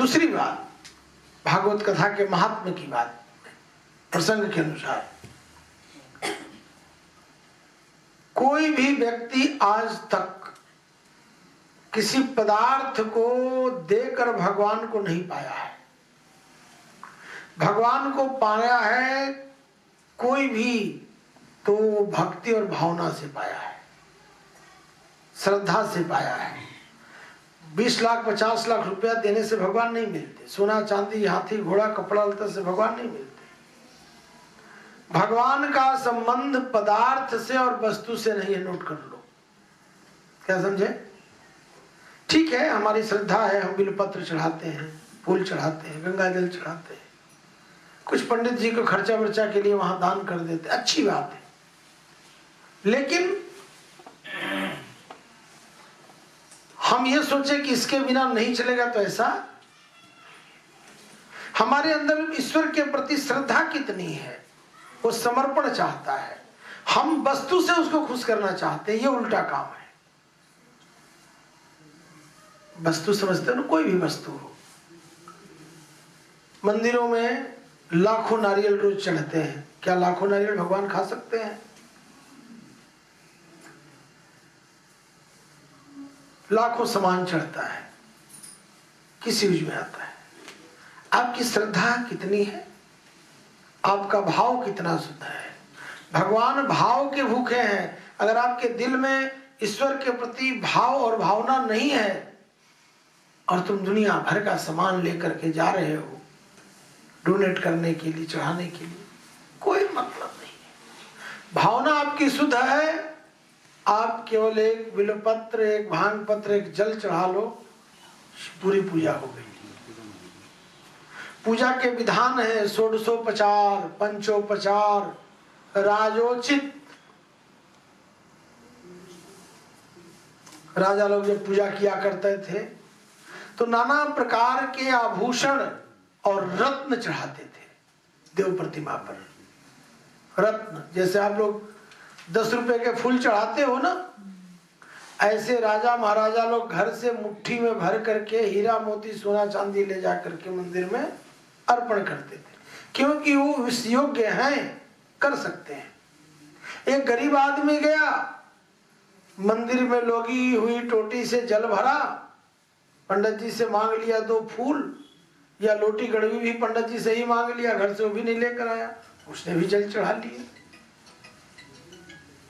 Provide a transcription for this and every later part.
दूसरी बात, भागवत कथा के महात्म्य की बात, प्रसंग के अनुसार कोई भी व्यक्ति आज तक किसी पदार्थ को देकर भगवान को नहीं पाया है। भगवान को पाया है कोई भी तो भक्ति और भावना से पाया है, श्रद्धा से पाया है। 20 लाख 50 लाख रुपया देने से भगवान नहीं मिलते, सोना चांदी हाथी घोड़ा कपड़ा लता से भगवान नहीं मिलते। भगवान का संबंध पदार्थ से और वस्तु से नहीं है, नोट कर लो। क्या समझे? ठीक है, हमारी श्रद्धा है, हम बिलपत्र चढ़ाते हैं, फूल चढ़ाते हैं, गंगा जल चढ़ाते हैं, कुछ पंडित जी को खर्चा वर्चा के लिए वहां दान कर देते, अच्छी बात है। लेकिन हम ये सोचे कि इसके बिना नहीं चलेगा, तो ऐसा हमारे अंदर ईश्वर के प्रति श्रद्धा कितनी है, वो समर्पण चाहता है, हम वस्तु से उसको खुश करना चाहते हैं, ये उल्टा काम है। वस्तु समझते हो ना, कोई भी वस्तु हो। मंदिरों में लाखों नारियल रोज चढ़ते हैं, क्या लाखों नारियल भगवान खा सकते हैं? लाखों सामान चढ़ता है, किस यूज में आता है? आपकी श्रद्धा कितनी है, आपका भाव कितना शुद्ध है। भगवान भाव के भूखे हैं। अगर आपके दिल में ईश्वर के प्रति भाव और भावना नहीं है और तुम दुनिया भर का सामान लेकर के जा रहे हो डोनेट करने के लिए, चढ़ाने के लिए, कोई मतलब नहीं है। भावना आपकी शुद्ध है, आप केवल एक बिल्वपत्र, एक भांग पत्र, एक जल चढ़ा लो, पूरी पूजा हो गई। पूजा के विधान है षोडशोपचार, पंचोपचार, राजोचित। राजा लोग जब पूजा किया करते थे तो नाना प्रकार के आभूषण और रत्न चढ़ाते थे देव प्रतिमा पर। रत्न जैसे आप लोग 10 रुपए के फूल चढ़ाते हो ना, ऐसे राजा महाराजा लोग घर से मुट्ठी में भर करके हीरा मोती सोना चांदी ले जा करके मंदिर में अर्पण करते थे, क्योंकि वो इस योग्य हैं, कर सकते हैं। एक गरीब आदमी गया, मंदिर में लोगी हुई टोटी से जल भरा, पंडित जी से मांग लिया 2 फूल, या लोटी गड़वी भी पंडित जी से ही मांग लिया, घर से वो भी नहीं लेकर आया, उसने भी जल चढ़ा लिया,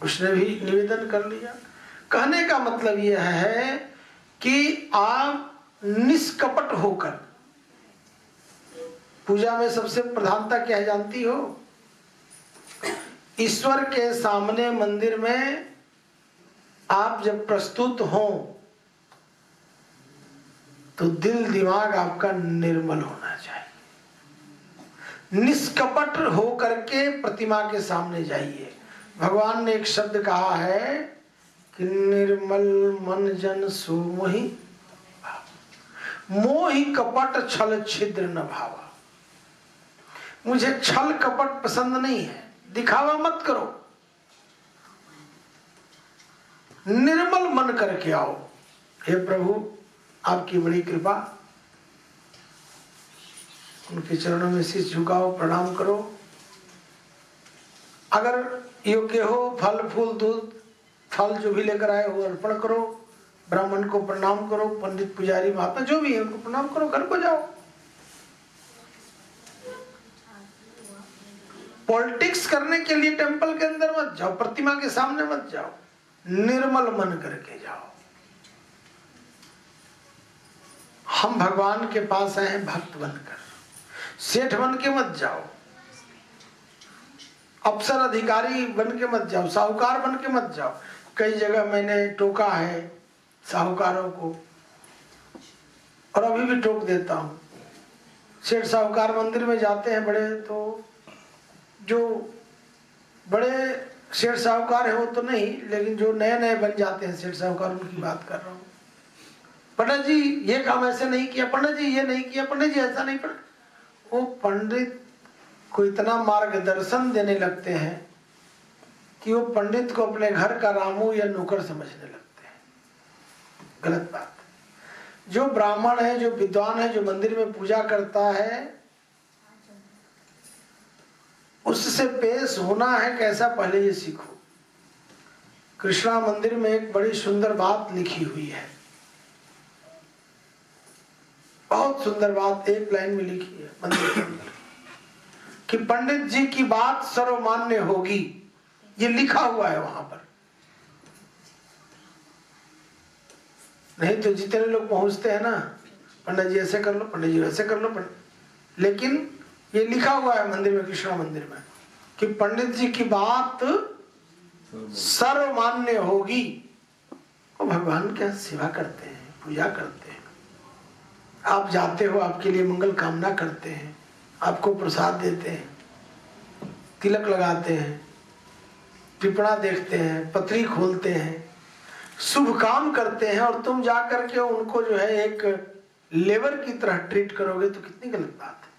उसने भी निवेदन कर लिया। कहने का मतलब यह है कि आप निष्कपट होकर, पूजा में सबसे प्रधानता क्या है जानती हो? ईश्वर के सामने मंदिर में आप जब प्रस्तुत हो तो दिल दिमाग आपका निर्मल होना चाहिए। निष्कपट होकर के प्रतिमा के सामने जाइए। भगवान ने एक शब्द कहा है कि निर्मल मन जन सो मोहि, मोहि कपट छल छिद्र न भावा। मुझे छल कपट पसंद नहीं है, दिखावा मत करो, निर्मल मन करके आओ। हे प्रभु, आपकी बड़ी कृपा, उनके चरणों में शीश झुकाओ, प्रणाम करो। अगर योग्य हो फल फूल दूध फल जो भी लेकर आए हो अर्पण करो, ब्राह्मण को प्रणाम करो, पंडित पुजारी महात्मा जो भी है उनको प्रणाम करो, घर को जाओ। पॉलिटिक्स करने के लिए टेंपल के अंदर मत जाओ, प्रतिमा के सामने मत जाओ, निर्मल मन करके जाओ। हम भगवान के पास आए हैं भक्त बनकर, सेठ बन के मत जाओ, अफसर अधिकारी बन के मत जाओ, साहूकार बन के मत जाओ। कई जगह मैंने टोका है साहूकारों को, और अभी भी टोक देता हूं। सेठ साहूकार मंदिर में जाते हैं बड़े, तो जो बड़े सेठ साहूकार है वो तो नहीं, लेकिन जो नए नए बन जाते हैं सेठ साहूकार, उनकी बात कर रहा हूँ। पंडित जी ये काम ऐसे नहीं किया, पंडित जी ये नहीं किया, पंडित जी ऐसा नहीं, पर वो पंडित को इतना मार्गदर्शन देने लगते हैं कि वो पंडित को अपने घर का रामू या नौकर समझने लगते हैं। गलत बात। जो ब्राह्मण है, जो विद्वान है, जो मंदिर में पूजा करता है, उससे पेश होना है कैसा, पहले ये सीखो। कृष्णा मंदिर में एक बड़ी सुंदर बात लिखी हुई है, बहुत सुंदर बात, एक लाइन में लिखी है मंदिर के अंदर कि पंडित जी की बात सर्वमान्य होगी, ये लिखा हुआ है वहां पर। नहीं तो जितने लोग पहुंचते हैं ना, पंडित जी ऐसे कर लो, पंडित जी वैसे कर लो, लेकिन ये लिखा हुआ है मंदिर में, कृष्णा मंदिर में, कि पंडित जी की बात सर्वमान्य होगी। और भगवान क्या सेवा करते हैं, पूजा करते हैं, आप जाते हो, आपके लिए मंगल कामना करते हैं, आपको प्रसाद देते हैं, तिलक लगाते हैं, टिपणा देखते हैं, पत्री खोलते हैं, शुभ काम करते हैं, और तुम जा करके उनको जो है एक लेबर की तरह ट्रीट करोगे तो कितनी गलत बात है।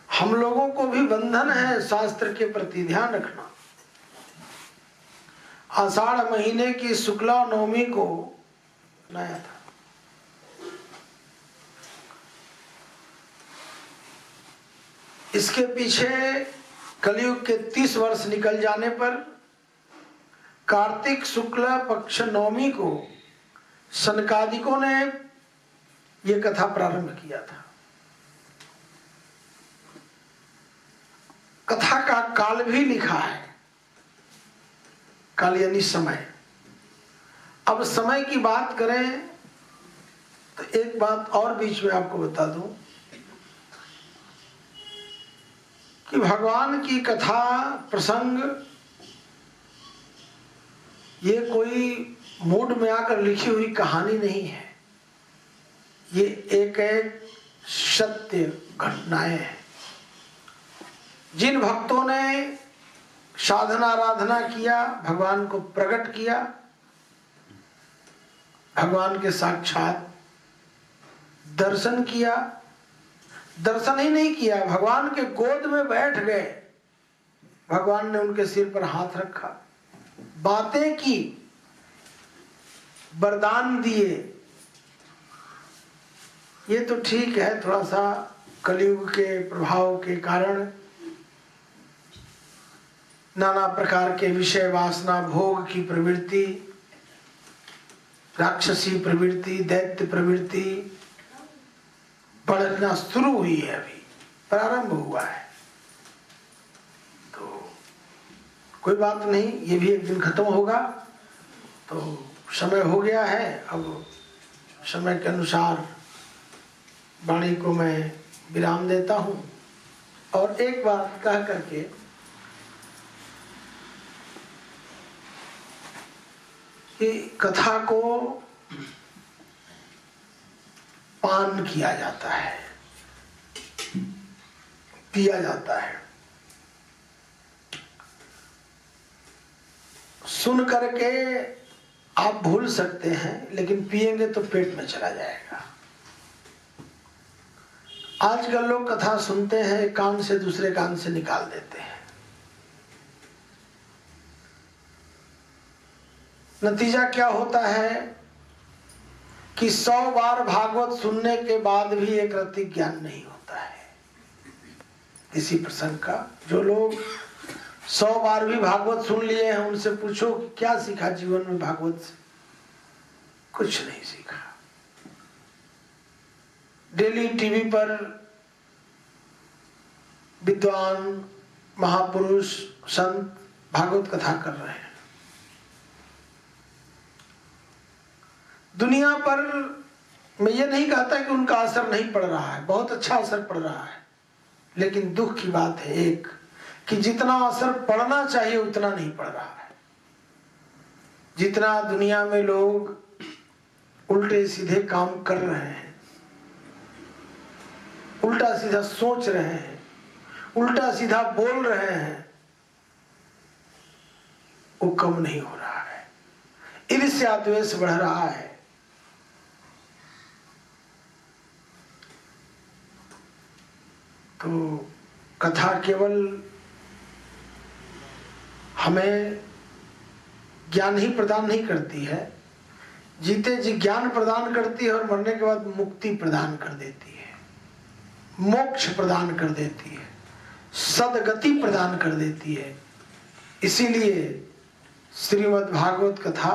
हम लोगों को भी बंधन है शास्त्र के प्रति ध्यान रखना। आषाढ़ महीने की शुक्ला नवमी को नया था, इसके पीछे कलयुग के 30 वर्ष निकल जाने पर कार्तिक शुक्ल पक्ष नवमी को सनकादिकों ने यह कथा प्रारंभ किया था। कथा का काल भी लिखा है, काल यानी समय। अब समय की बात करें तो एक बात और बीच में आपको बता दूं कि भगवान की कथा प्रसंग ये कोई मूड में आकर लिखी हुई कहानी नहीं है, ये एक एक सत्य घटनाएं हैं। जिन भक्तों ने साधना आराधना किया, भगवान को प्रकट किया, भगवान के साक्षात दर्शन किया, दर्शन ही नहीं किया, भगवान के गोद में बैठ गए, भगवान ने उनके सिर पर हाथ रखा, बातें की, वरदान दिए, ये तो ठीक है। थोड़ा सा कलयुग के प्रभाव के कारण नाना प्रकार के विषय वासना, भोग की प्रवृत्ति, राक्षसी प्रवृत्ति, दैत्य प्रवृत्ति बढ़ना शुरू हुई है, अभी प्रारंभ हुआ है। तो कोई बात नहीं, ये भी एक दिन खत्म होगा। तो समय हो गया है, अब समय के अनुसार वाणी को मैं विराम देता हूं। और एक बात कह करके कि कथा को पान किया जाता है, पिया जाता है, सुन करके आप भूल सकते हैं, लेकिन पिएंगे तो पेट में चला जाएगा। आजकल लोग कथा सुनते हैं, एक कान से दूसरे कान से निकाल देते हैं। नतीजा क्या होता है कि 100 बार भागवत सुनने के बाद भी एक रत्ती ज्ञान नहीं होता है किसी प्रसंग का। जो लोग 100 बार भी भागवत सुन लिए हैं, उनसे पूछो क्या सीखा जीवन में भागवत से? कुछ नहीं सीखा। डेली टीवी पर विद्वान, महापुरुष, संत भागवत कथा कर रहे हैं। दुनिया पर मैं ये नहीं कहता कि उनका असर नहीं पड़ रहा है, बहुत अच्छा असर पड़ रहा है, लेकिन दुख की बात है एक कि जितना असर पड़ना चाहिए उतना नहीं पड़ रहा है। जितना दुनिया में लोग उल्टे सीधे काम कर रहे हैं, उल्टा सीधा सोच रहे हैं, उल्टा सीधा बोल रहे हैं, वो कम नहीं हो रहा है। ईर्ष्या द्वेष बढ़ रहा है। तो कथा केवल हमें ज्ञान ही प्रदान नहीं करती है, जीते जी ज्ञान प्रदान करती है और मरने के बाद मुक्ति प्रदान कर देती है, मोक्ष प्रदान कर देती है, सदगति प्रदान कर देती है। इसीलिए श्रीमद् भागवत कथा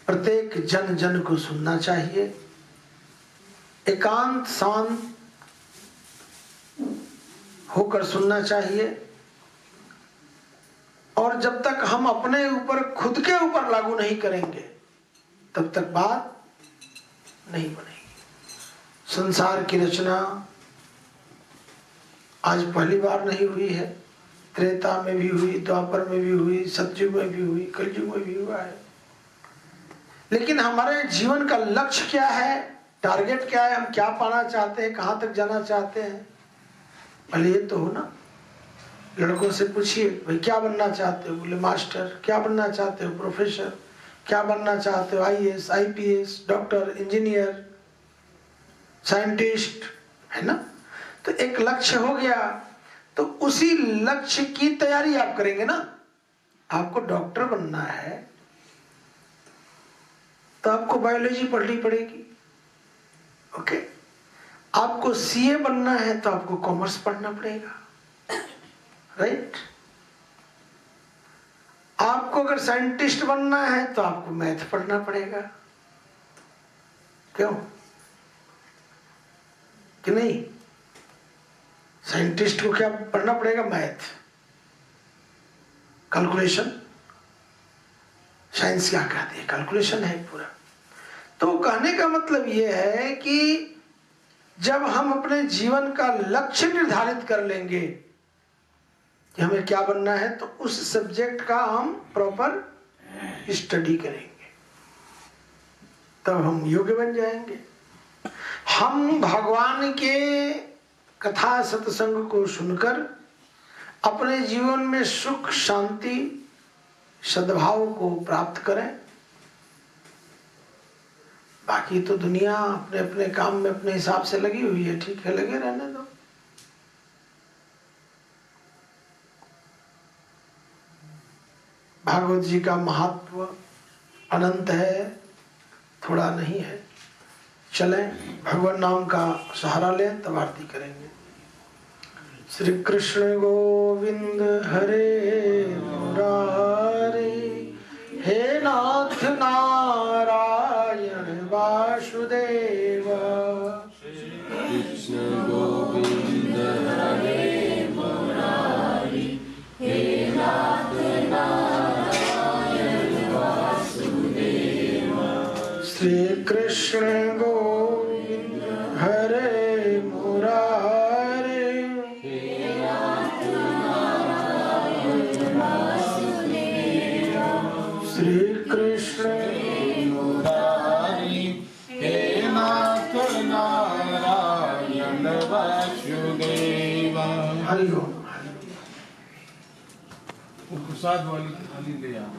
प्रत्येक जन जन को सुनना चाहिए, एकांत शांत होकर सुनना चाहिए। और जब तक हम अपने ऊपर, खुद के ऊपर लागू नहीं करेंगे तब तक बात नहीं बनेगी। संसार की रचना आज पहली बार नहीं हुई है, त्रेता में भी हुई, द्वापर में भी हुई, सतयुग में भी हुई, कलयुग में भी हुआ है। लेकिन हमारे जीवन का लक्ष्य क्या है, टारगेट क्या है, हम क्या पाना चाहते हैं, कहां तक जाना चाहते हैं, पहले ये तो हो ना। लड़कों से पूछिए भाई क्या बनना चाहते हो, बोले मास्टर। क्या बनना चाहते हो, प्रोफेसर। क्या बनना चाहते हो, IAS, IPS, doctor, engineer, scientist, है ना। तो एक लक्ष्य हो गया, तो उसी लक्ष्य की तैयारी आप करेंगे ना। आपको डॉक्टर बनना है तो आपको बायोलॉजी पढ़नी पड़ेगी, ओके। आपको सीए बनना है तो आपको कॉमर्स पढ़ना पड़ेगा, राइट। आपको अगर साइंटिस्ट बनना है तो आपको मैथ पढ़ना पड़ेगा, क्यों कि नहीं। साइंटिस्ट को क्या पढ़ना पड़ेगा, मैथ, कैलकुलेशन। साइंस क्या कहती है, कैलकुलेशन है पूरा। तो कहने का मतलब यह है कि जब हम अपने जीवन का लक्ष्य निर्धारित कर लेंगे कि हमें क्या बनना है, तो उस सब्जेक्ट का हम प्रॉपर स्टडी करेंगे, तब हम योग्य बन जाएंगे। हम भगवान के कथा सत्संग को सुनकर अपने जीवन में सुख, शांति, सद्भाव को प्राप्त करें। बाकी तो दुनिया अपने अपने काम में अपने हिसाब से लगी हुई है, ठीक है, लगे रहने दो। भागवत जी का महत्व अनंत है, थोड़ा नहीं है। चलें, भगवान नाम का सहारा लें, तब आरती करेंगे। श्री कृष्ण गोविंद हरे मुरारी, हे नाथ नारायण वासुदेव। कृष्ण गोविंद हरे मुरारी, हे नाथ नारायण वासुदेव। श्री कृष्ण गोविंद हरे मुरारी, हे नाथ नारायण वासुदेव। श्री कृष्ण मुरारी, हे नाथ नारायण वासुदेव। हरि ओम। प्रसाद वाली थाली ले आओ।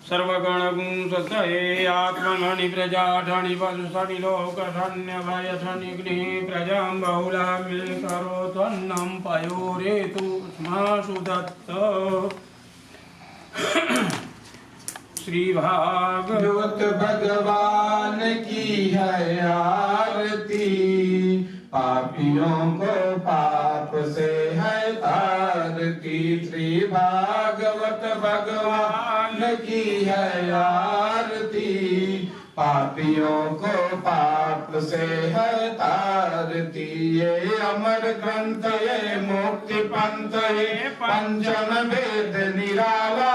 सर्वगणगुंसतये आत्मनि प्रजाधनि पशुसनि लोकधन्य भयधनिग्नि प्रजां बहुलां करोत्वन्नं पयोरेतु स्मासु दत्त। श्री भागवत भगवान की है आरती, पापियों को पाप से है तारती। श्री भागवत भगवान की है आरती, पापियों को पाप से है तारती। ये अमर ग्रंथ, ये मुक्ति पंथ, ये पंचम वेद निराला,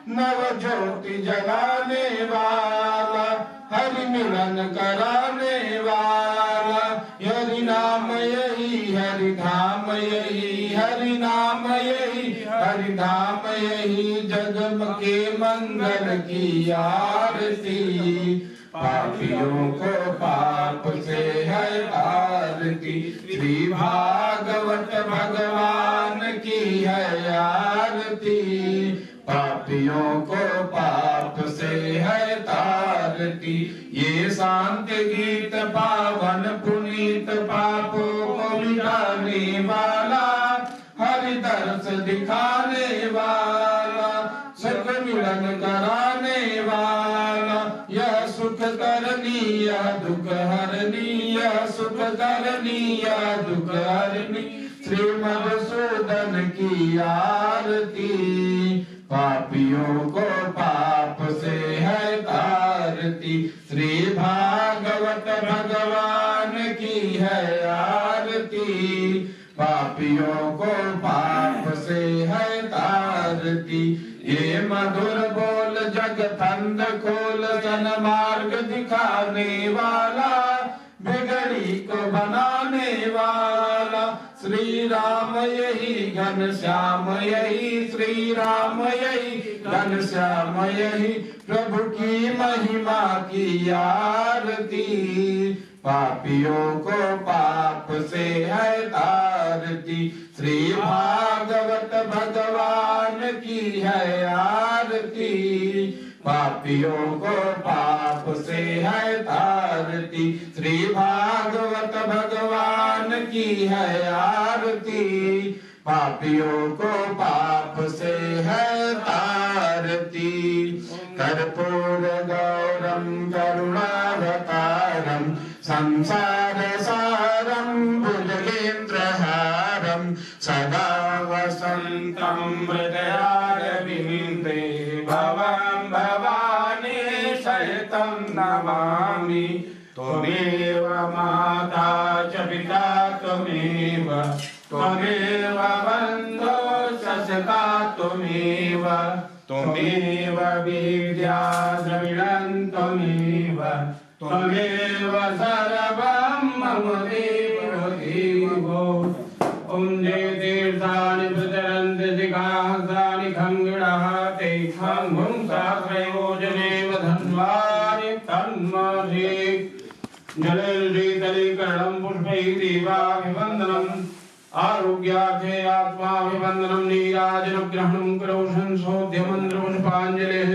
नव ज्योति जलाने वाला, हरि मिलन कराने वाला। हरि नाम यही, हरि धाम यही, हरि नाम यही, हरि धाम यही। जगम के मंगल की आरती, पापियों को पाप से है आरती। श्री भागवत भगवान की है आरती, पापियों को पाप से है तारती। ये शांत गीत पावन पुनीत, पापों को मिटाने वाला, हरि दर्श दिखाने वाला। वाला, यह सुख करनी यह दुख हरनी, यह सुख करनी यह दुख हरनी, श्री मधुसूदन की आरती। पापियों को पाप से है तारती, श्री भागवत भगवान की है आरती। पापियों को पाप से है तारती, ये मधुर बोल जगतंद खोल, सन्मार्ग दिखाने वाला, बिगड़ी को बनाने वाला। श्री राम यही घनश्याम यही, श्री राम यही घनश्याम यही, प्रभु की महिमा की आरती। पापियों को पाप से है तारती, श्री भागवत भगवान की है आरती। पापियों को पाप से है तारती, श्री भागवत भगवान की है आरती। पापियों को पाप से है तारती। कर्पूर गौरम करुणावतारम, संसार सारम भुजगेन्द्रहारम, सदा वसंतं हृदयारविन्दे, भवं भवानी सहितं नमामि। त्वमेव माता च पिता त्वमेव, त्वमेव बन्धो सखा त्वमेव, त्वमेव विद्या द्रविणं त्वमेव, त्वमेव सर्वं मम देव देवो। ॐ जय तीर्थानि प्रचरन्ति जिगांसानि खङ्गिणः, तेषां भुङ्साश्रयोजनेव धन्वानि तन्महि। जलैर्शीतलीकरणं पुष्पैः दीपाभिवन्दनम्, आरोग्यार्थे आत्माभिवन्दनं, नीराजनग्रहणं करोषन् सोऽध्यमन्त्रपुष्पाञ्जलिः।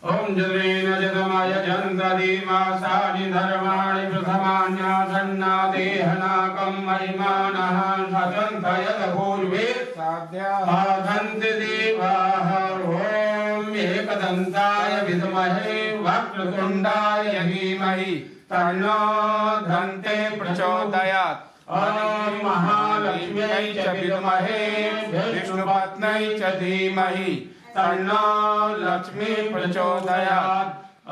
ॐ जलेन जगमय जन्तदीमासानि धर्माणि प्रथमान्यासन्ना देहनाकं महिमानः सदन्त यदपूर्वे साधन्ति देवाः। ॐ एकदन्ताय विद्महे वक्रतुण्डाय धीमहि तन्नो दन्ते प्रचोदयात्। ॐ महालक्ष्म्यै च विद्महे विष्णुपत्न्यै च धीमहि तन्नो लक्ष्मी प्रचोदयात्। ॐ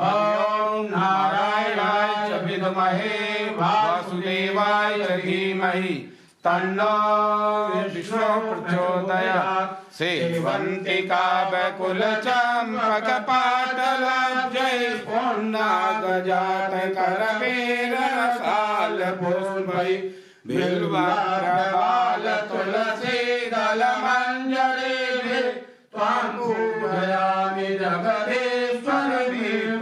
नारायणाय च विद्महे वासुदेवाय च धीमहि तन्नो विष्णु प्रचोदयात्। सेवन्तिका वैकुल चम्पकपाटलाब्जै, पूर्णागजात करवेरसाल पुष्पै, बिल्वार्कबाल तुलसी दल मंजरी, त्वां पूजयामि जगदीश्वर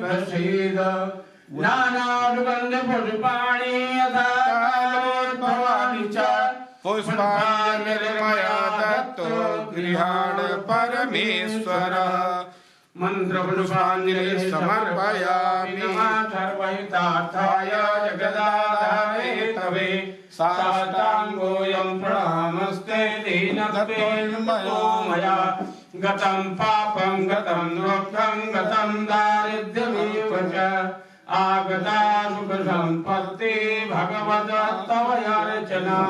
प्रसीद। नानानुबन्ध पुष्पाणि यथा कालोद्भवानि च, पुष्पाञ्जलिर्मया दत्तो गृहाण परमेश्वरः। मन्त्रपुष्पाञ्जलिः समर्पयामि सर्वहितार्थाय जगदाधारे तवे। साष्टाङ्गोऽयं प्रणामस्ते दीनदत्तो मया, गतं पापं गतं दुःखं गतं दारिद्र्यमेव च, आगता सुखसम्पत्ति भगवतस्तव अर्चना।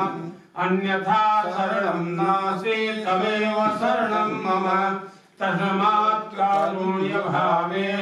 अन्यथा शरणं नास्ति तमेव शरणं मम, तस्मात् कारुण्यभावेन